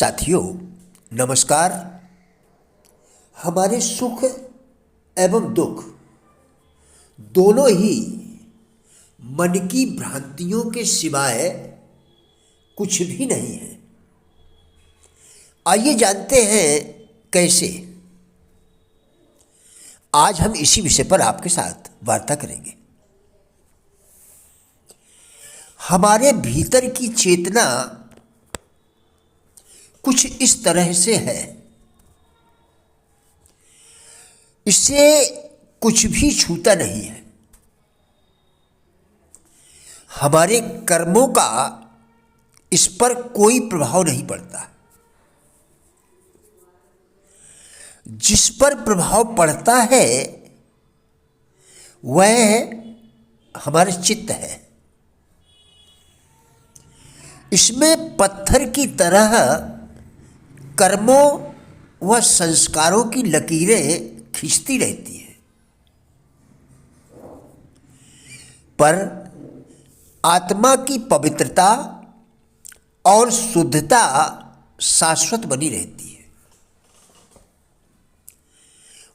साथियों नमस्कार। हमारे सुख एवं दुख दोनों ही मन की भ्रांतियों के सिवाय कुछ भी नहीं है। आइए जानते हैं कैसे। आज हम इसी विषय पर आपके साथ वार्ता करेंगे। हमारे भीतर की चेतना कुछ इस तरह से है, इसे कुछ भी छूता नहीं है। हमारे कर्मों का इस पर कोई प्रभाव नहीं पड़ता। जिस पर प्रभाव पड़ता है वह हमारा चित्त है। इसमें पत्थर की तरह कर्मों व संस्कारों की लकीरें खींचती रहती हैं, पर आत्मा की पवित्रता और शुद्धता शाश्वत बनी रहती है।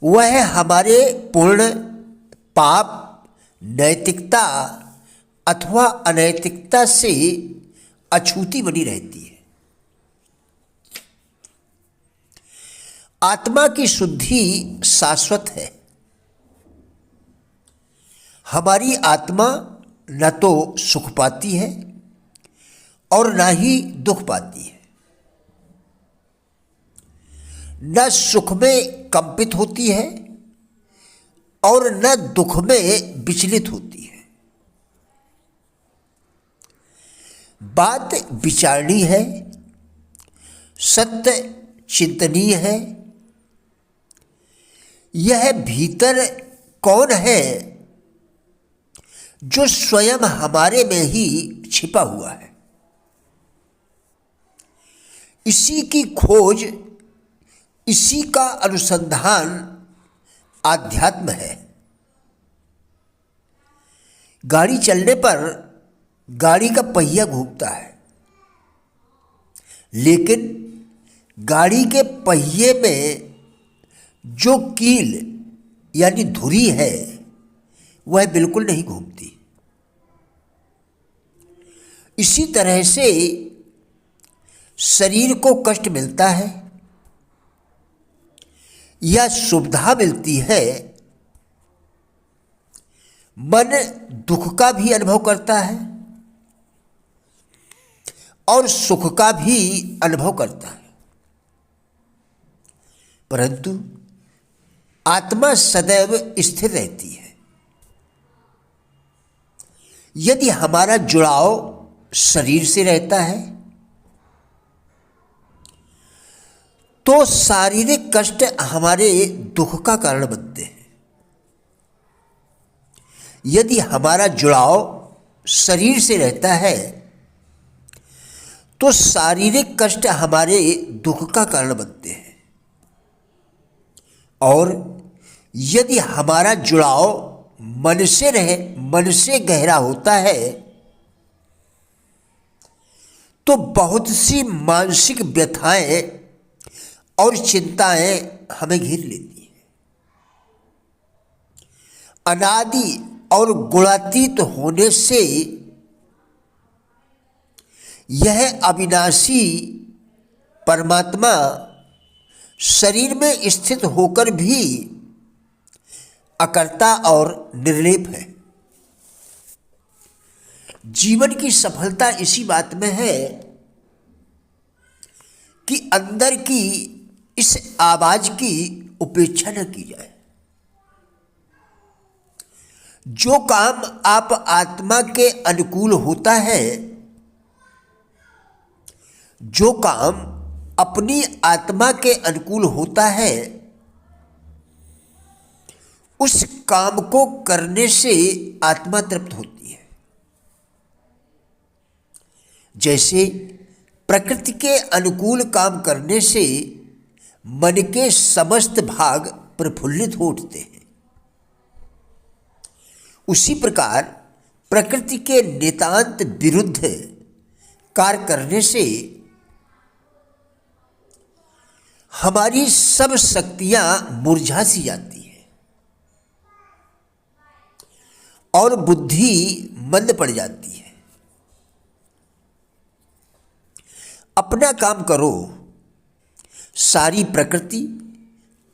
वह हमारे पूर्ण पाप, नैतिकता अथवा अनैतिकता से अछूती बनी रहती है। आत्मा की शुद्धि शाश्वत है। हमारी आत्मा न तो सुख पाती है और न ही दुख पाती है। न सुख में कंपित होती है और न दुख में विचलित होती है। बात विचारणीय है, सत्य चिंतनीय है। यह भीतर कौन है जो स्वयं हमारे में ही छिपा हुआ है। इसी की खोज, इसी का अनुसंधान आध्यात्म है। गाड़ी चलने पर गाड़ी का पहिया घूमता है, लेकिन गाड़ी के पहिए में जो कील यानी धुरी है वह बिल्कुल नहीं घूमती। इसी तरह से शरीर को कष्ट मिलता है या सुविधा मिलती है, मन दुख का भी अनुभव करता है और सुख का भी अनुभव करता है, परंतु आत्मा सदैव स्थिर रहती है। यदि हमारा जुड़ाव शरीर से रहता है तो शारीरिक कष्ट हमारे दुख का कारण बनते हैं। यदि हमारा जुड़ाव शरीर से रहता है तो शारीरिक कष्ट हमारे दुख का कारण बनते हैं। और यदि हमारा जुड़ाव मन से गहरा होता है तो बहुत सी मानसिक व्यथाएं और चिंताएं हमें घेर लेती हैं। अनादि और गुणातीत होने से यह अविनाशी परमात्मा शरीर में स्थित होकर भी अकर्ता और निर्लेप है। जीवन की सफलता इसी बात में है कि अंदर की इस आवाज की उपेक्षा न की जाए। जो काम आप आत्मा के अनुकूल होता है, जो काम अपनी आत्मा के अनुकूल होता है, उस काम को करने से आत्मा तृप्त होती है। जैसे प्रकृति के अनुकूल काम करने से मन के समस्त भाग प्रफुल्लित हो उठते हैं, उसी प्रकार प्रकृति के नितांत विरुद्ध कार्य करने से हमारी सब शक्तियां मुरझा सी जाती हैं और बुद्धि मंद पड़ जाती है। अपना काम करो, सारी प्रकृति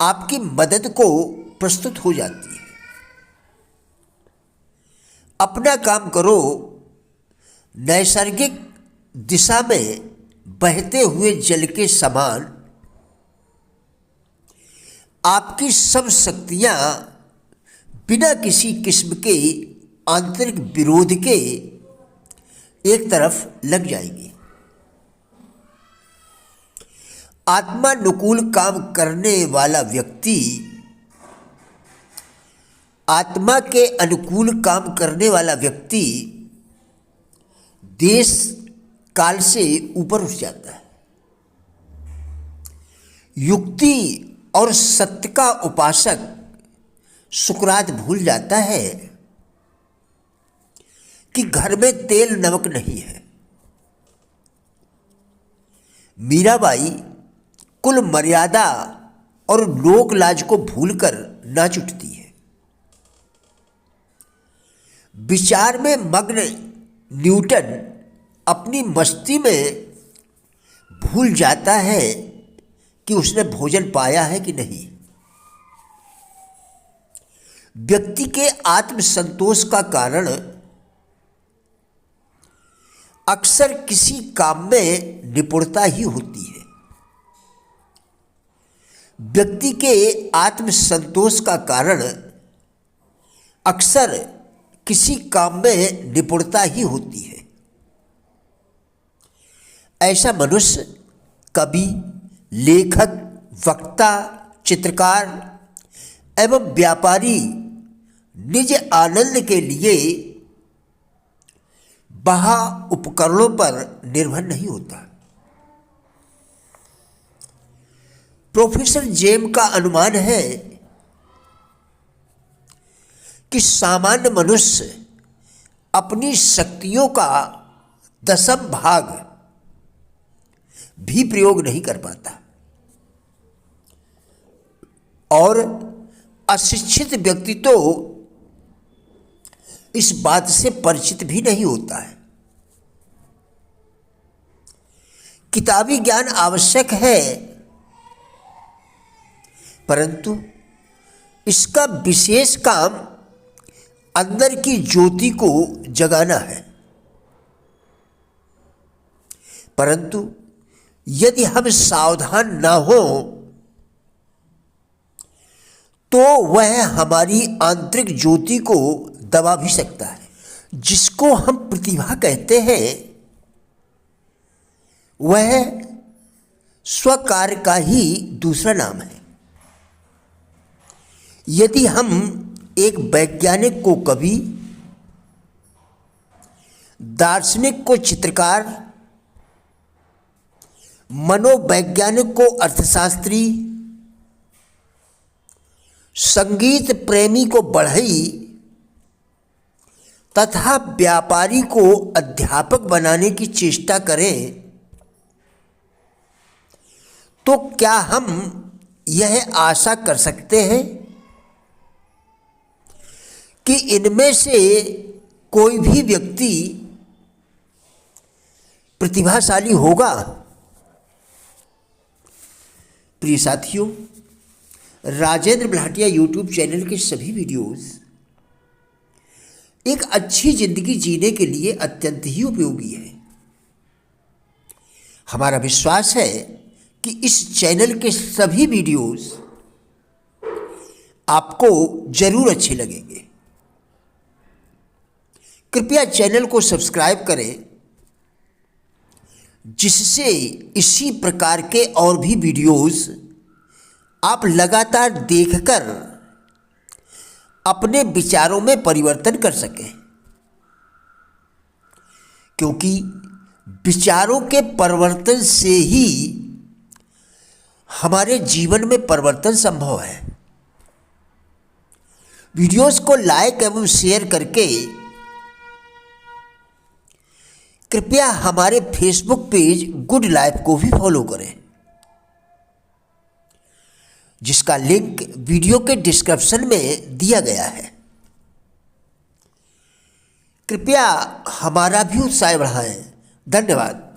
आपकी मदद को प्रस्तुत हो जाती है। अपना काम करो, नैसर्गिक दिशा में बहते हुए जल के समान आपकी सब शक्तियां बिना किसी किस्म के आंतरिक विरोध के एक तरफ लग जाएगी। आत्मानुकूल काम करने वाला व्यक्ति, आत्मा के अनुकूल काम करने वाला व्यक्ति देश काल से ऊपर उठ जाता है। युक्ति और सत्य का उपासक सुकरात भूल जाता है कि घर में तेल नमक नहीं है। मीराबाई कुल मर्यादा और लोक लाज को भूलकर नाच उठती है। विचार में मग्न न्यूटन अपनी मस्ती में भूल जाता है कि उसने भोजन पाया है कि नहीं। व्यक्ति के आत्मसंतोष का कारण अक्सर किसी काम में निपुणता ही होती है। व्यक्ति के आत्मसंतोष का कारण अक्सर किसी काम में निपुणता ही होती है। ऐसा मनुष्य कवि, लेखक, वक्ता, चित्रकार एवं व्यापारी निज आनंद के लिए बाह्य उपकरणों पर निर्भर नहीं होता। प्रोफेसर जेम का अनुमान है कि सामान्य मनुष्य अपनी शक्तियों का 10वां भाग भी प्रयोग नहीं कर पाता और अशिक्षित व्यक्ति तो इस बात से परिचित भी नहीं होता है। किताबी ज्ञान आवश्यक है, परंतु इसका विशेष काम अंदर की ज्योति को जगाना है। परंतु यदि हम सावधान न हो तो वह हमारी आंतरिक ज्योति को दबा भी सकता है। जिसको हम प्रतिभा कहते हैं वह स्वकार्य का ही दूसरा नाम है। यदि हम एक वैज्ञानिक को कवि, दार्शनिक को चित्रकार, मनोवैज्ञानिक को अर्थशास्त्री, संगीत प्रेमी को बढ़ई तथा व्यापारी को अध्यापक बनाने की चेष्टा करें तो क्या हम यह आशा कर सकते हैं कि इनमें से कोई भी व्यक्ति प्रतिभाशाली होगा? प्रिय साथियों, राजेंद्र भाटिया यूट्यूब चैनल के सभी वीडियोस एक अच्छी जिंदगी जीने के लिए अत्यंत ही उपयोगी है। हमारा विश्वास है कि इस चैनल के सभी वीडियोस आपको जरूर अच्छे लगेंगे। कृपया चैनल को सब्सक्राइब करें, जिससे इसी प्रकार के और भी वीडियोस आप लगातार देखकर अपने विचारों में परिवर्तन कर सकें, क्योंकि विचारों के परिवर्तन से ही हमारे जीवन में परिवर्तन संभव है। वीडियोस को लाइक एवं शेयर करके कृपया हमारे फेसबुक पेज गुड लाइफ को भी फॉलो करें। जिसका लिंक वीडियो के डिस्क्रिप्शन में दिया गया है। कृपया हमारा भी उत्साह बढ़ाएं। धन्यवाद।